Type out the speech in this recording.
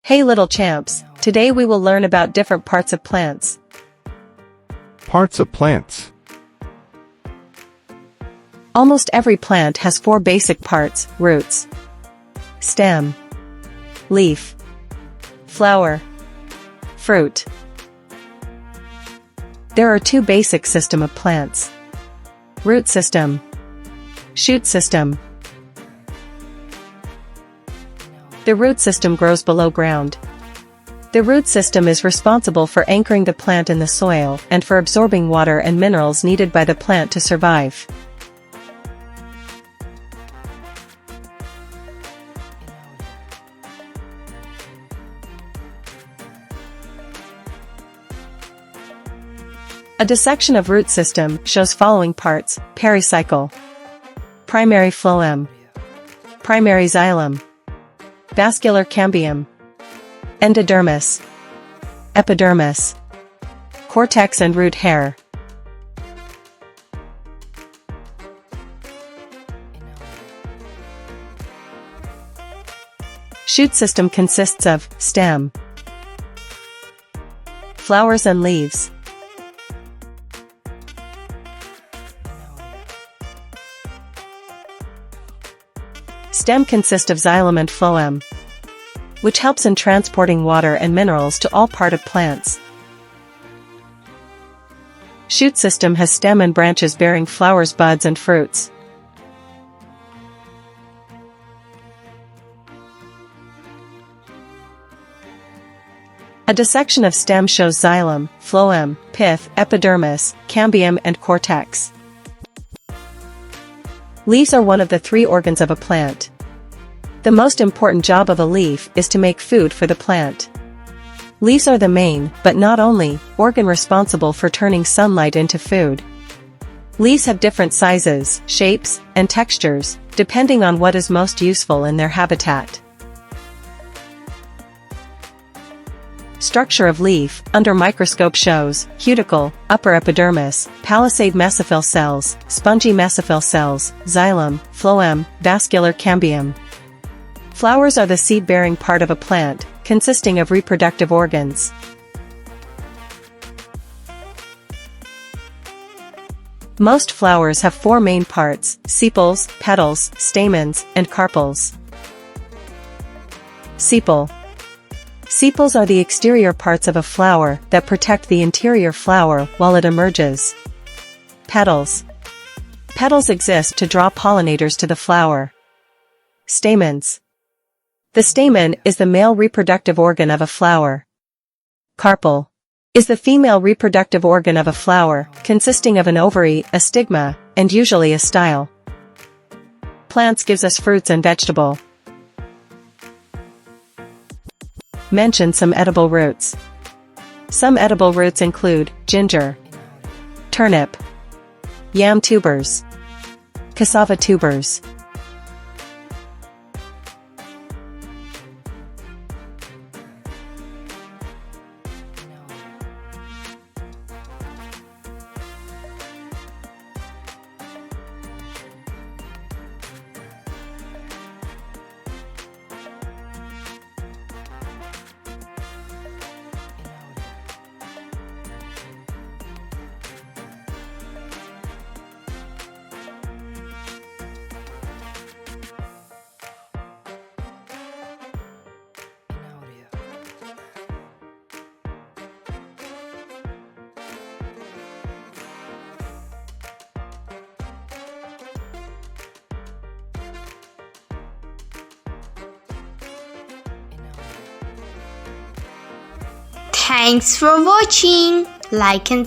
Hey little champs, today we will learn about different parts of plants. Parts of plants. Almost every plant has four basic parts: roots, stem, leaf, flower, fruit. There are two basic systems of plants: root system, shoot system. The root system grows below ground. The root system is responsible for anchoring the plant in the soil and for absorbing water and minerals needed by the plant to survive. A dissection of root system shows following parts: pericycle, primary phloem, primary xylem, vascular cambium, endodermis, epidermis, cortex and root hair. Shoot system consists of stem, flowers and leaves. Stem consists of xylem and phloem, which helps in transporting water and minerals to all parts of plants. Shoot system has stem and branches bearing flowers, buds and fruits. A dissection of stem shows xylem, phloem, pith, epidermis, cambium and cortex. Leaves are one of the three organs of a plant. The most important job of a leaf is to make food for the plant. Leaves are the main, but not only, organ responsible for turning sunlight into food. Leaves have different sizes, shapes, and textures, depending on what is most useful in their habitat. Structure of leaf, under microscope shows, cuticle, upper epidermis, palisade mesophyll cells, spongy mesophyll cells, xylem, phloem, vascular cambium. Flowers are the seed-bearing part of a plant, consisting of reproductive organs. Most flowers have four main parts: sepals, petals, stamens, and carpels. Sepal. Sepals are the exterior parts of a flower that protect the interior flower while it emerges. Petals. Petals exist to draw pollinators to the flower. Stamens. The stamen is the male reproductive organ of a flower. Carpel is the female reproductive organ of a flower, consisting of an ovary, a stigma, and usually a style. Plants gives us fruits and vegetable. Mention some edible roots. Some edible roots include ginger, turnip, yam tubers, cassava tubers. Thanks for watching. Like and subscribe.